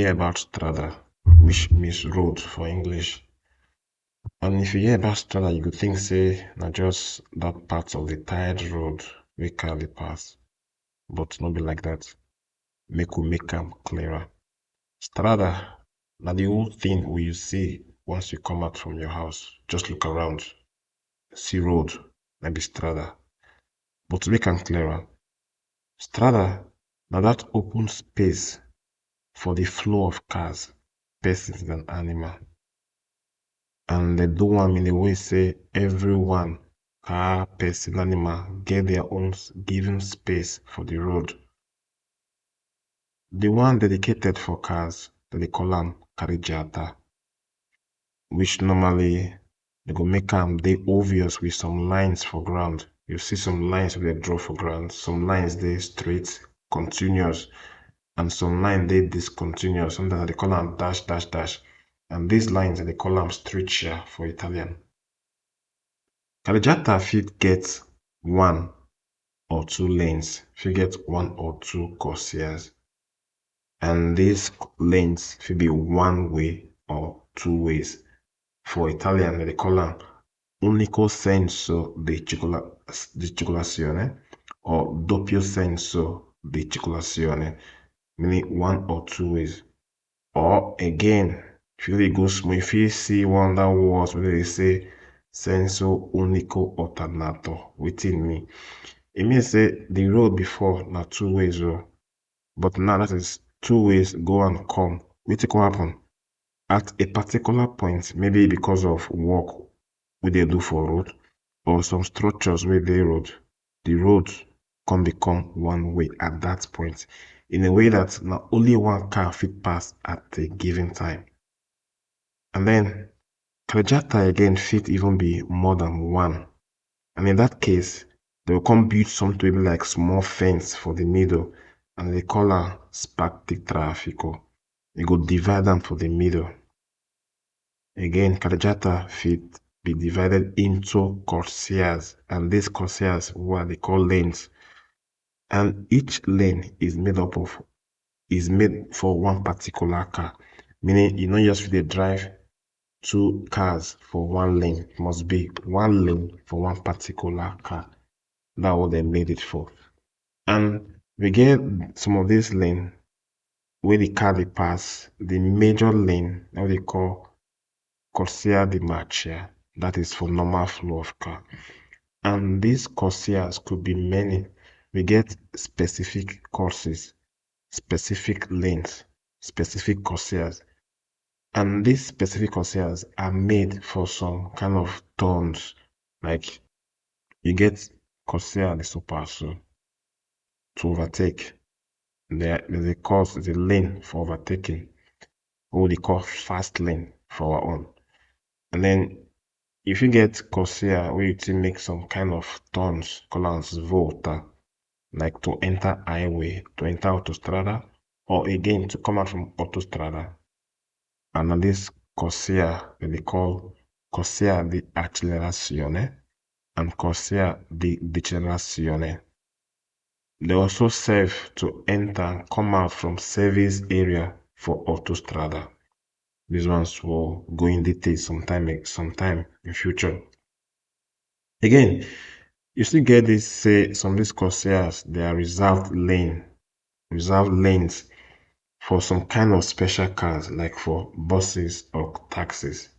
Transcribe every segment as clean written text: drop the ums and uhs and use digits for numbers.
hear about Strada, which means road for English. And if you hear about Strada, you could think, say, not just that part of the tired road we car dey pass, but not be like that. Make we make am clearer. Strada, na the whole thing wey you see once you come out from your house. Just look around, see road, na be Strada. But to make am clearer, Strada na that open space for the flow of cars, persons and animal. And they do am in a way say everyone, car, person, animal, get their own given space for the road. The one dedicated for cars, they call am carreggiata, which normally they go make am dey obvious with some lines for ground. You see some lines wey they draw for ground, some lines dey straight, continuous, and some line dey discontinuous. Sometimes they call am dash dash dash. And these lines they call am striscia for Italian. Carreggiata fit get one or two lanes, fit get one or two corsiers. And these lanes fit be one way or two ways. For Italian, they call am unico senso di circolazione or doppio senso di circolazione, meaning one or two ways. Or again, if you really go small, if you see one of that words where they say senso unico alternato, wetin mean? It means say the road before na two ways, but now that is two ways go and come. Wetin can happen? At a particular point, maybe because of work wey dey do for road or some structures wey dey road, the road can become one way at that point, in a way that na only one car fit pass at a given time. And then carreggiata again fit even be more than one. And in that case, they will come build something like small fence for the middle, and they call am spartitraffico. You go divide them for the middle. Again, carreggiata fit be divided into corsiers, and these corsiers what they call lanes. And each lane is made for one particular car, meaning you not just fit drive two cars for one lane. It must be one lane for one particular car. That's what they made it for. And we get some of these lanes where the car they pass, the major lane, what they call corsia di marcia, that is for normal flow of car. And these corsiers could be many. We get specific courses, specific lanes, specific corsiers. And these specific corsiers are made for some kind of turns. Like you get corsia di sorpasso to overtake. There's a course, the lane for overtaking, what we call fast lane for our own. And then if you get corsia where you to make some kind of turns, call am svolta, like to enter highway, to enter autostrada, or again to come out from autostrada. And this corsia they call corsia di accelerazione and corsia di decelerazione. They also serve to enter and come out from service area for autostrada. These ones will go in detail sometime in future. Again, you still get this, say some of these corsiers, they are reserved lanes for some kind of special cars, like for buses or taxis.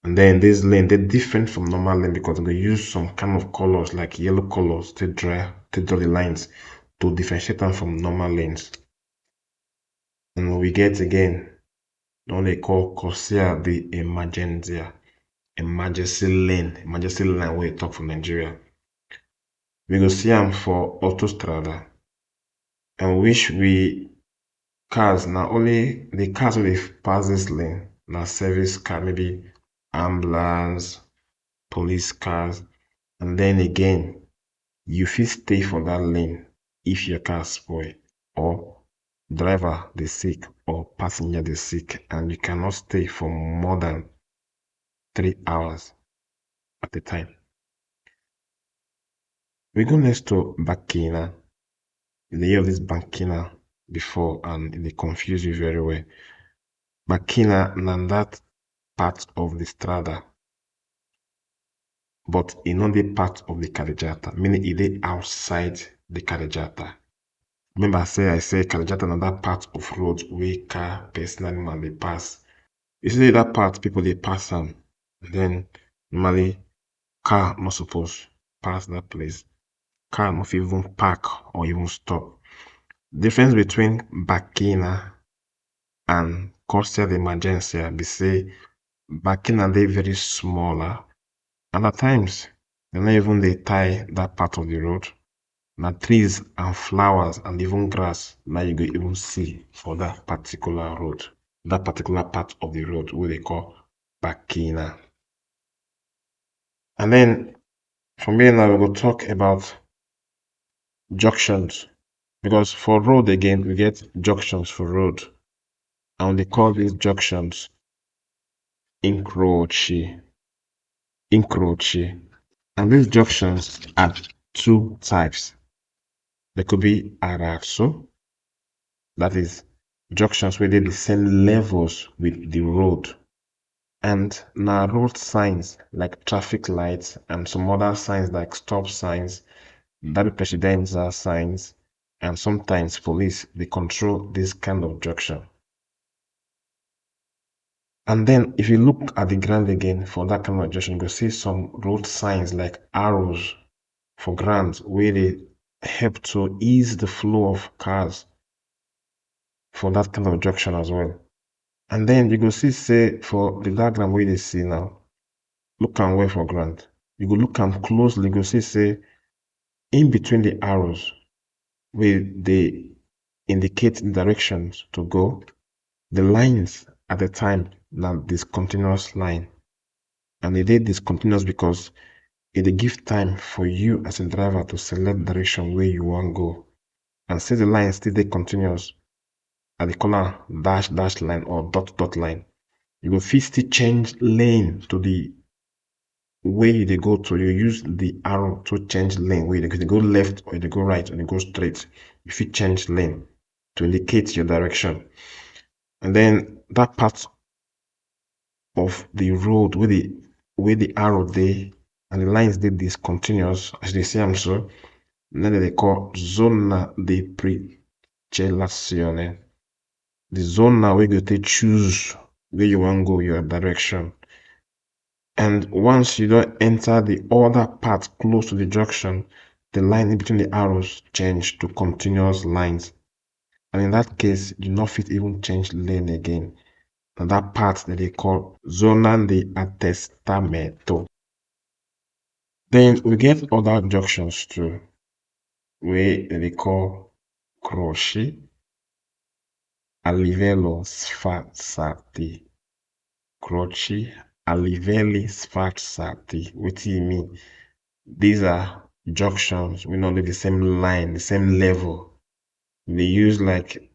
And then this lane, they're different from normal lane because they use some kind of colors, like yellow colors, to draw the lines to differentiate them from normal lanes. And we get again what they call corsia di emergenza, emergency lane wey we talk for Nigeria. We go see them for autostrada, and which cars now only the cars wey dey pass this lane na service car, maybe ambulance, police cars. And then again, you fit stay for that lane if your car spoil or driver dey sick or passenger dey sick, and you cannot stay for more than 3 hours at a time. We go next to banchina. The name of this banchina before and they confuse you very well. Bakina na that part of the Strada, but e no dey part of the carreggiata, meaning e dey outside the carreggiata. Remember I say carreggiata na that part of road wey car, person, animal dey pass. You see that part people dey pass am, then normally car no suppose pass that place. Car no fit even park or even stop. Difference between Bakina and Corsia d'Emergenza be say Bakina dey very smaller, and at times dem no even dey tie that part of the road. Na trees and flowers and even grass na you go even see for that particular road, that particular part of the road wey they call Bakina. And then from here now we go talk about junctions, because for road again we get junctions for road, and they call these junctions incroci. And these junctions are two types. There could be arazzo, that is junctions where they the same levels with the road, and na road signs like traffic lights and some other signs like stop signs, that be presidenza signs, and sometimes police they control this kind of junction. And then if you look at the ground again for that kind of junction, you go see some road signs like arrows for ground where they help to ease the flow of cars for that kind of junction as well. And then you go see say for the diagram where they see now, look am well for ground. You go look am closely, you go see say in between the arrows where they indicate the directions to go, the lines at the time na discontinuous line, and e dey discontinuous because e dey give time for you as a driver to select direction where you wan go. And since the line still dey continuous, I dey call am dash line or dot line, you go fit still change lane to the way you dey go to. You use the arrow to change lane where you dey go left or you dey go right or you dey go straight. You fit change lane to indicate your direction. And then that part of the road where the arrow dey and the lines dey discontinuous, as you dey see am so, na dem dey call zona di precelazione. The zone na where you go take choose where you wan go, your direction. And once you don enter the other part close to the junction, the line in between the arrows change to continuous lines. And in that case, you no fit even change lane again. And that part that they call zona di attestamento. Then we get other junctions too, where they call croci a livello sfarzati. Croci a livelli sfarzati. What do you mean? These are junctions we know the same line, the same level. They use like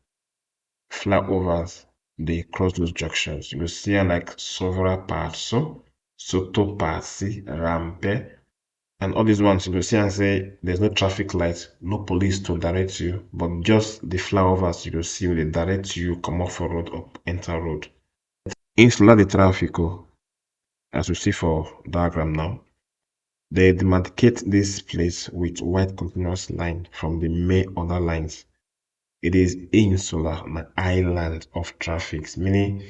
flyovers, they cross those junctions. You will see like sovrapasso, sottopassi, rampe, and all these ones you will see and say there's no traffic light, no police to direct you, but just the flyovers you will see will direct you come off a road or enter road. Insula di traffico, as you see for diagram now, they demarcate this place with white continuous line from the main other lines. It is insula, an island of traffic, meaning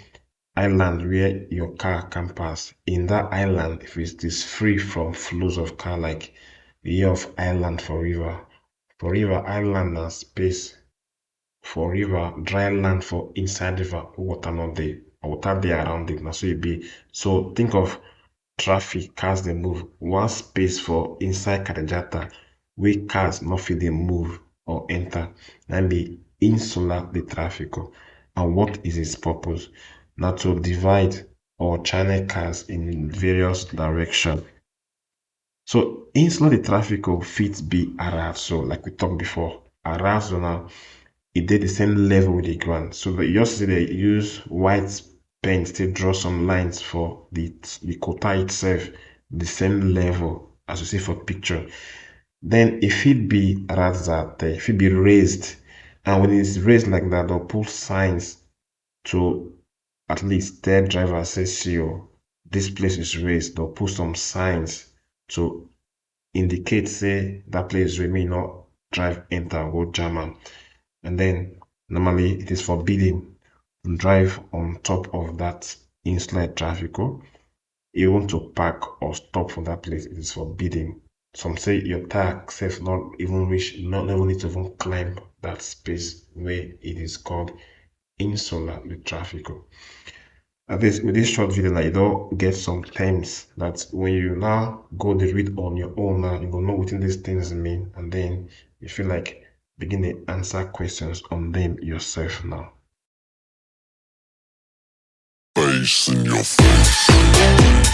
island where your car can pass. In that island, if it is free from flows of car, like the year of island for river. For river, island and space. For river, dry land for inside river, water not there, water there around it. Now so it be. So think of traffic, cars they move. One space for inside carreggiata where cars not fit they move or enter. And be insula di traffico. And what is its purpose? Now to divide or channel cars in various directions. So insula di traffico fit be arazzo, like we talked before. Arazzo now, it did the same level with the ground. So you just see they use white paint to draw some lines for the quota itself, the same level as you see for picture. Then if it be razzate, if it be raised, And when it's raised like that, they'll put signs to at least tell driver, say, see, oh, this place is raised. They'll put some signs to indicate, say, that place will may not drive, enter, go jam am. And then normally it is forbidden to drive on top of that inside traffic. Even to park or stop for that place, it is forbidden. Some say your tire safe not even reach, not even need to even climb that space where it is called insular with traffic. At least with this short video, like, you don't get some terms that when you now go the read on your own, now you will know what these things mean, and then you feel like begin to answer questions on them yourself now. Face in your face.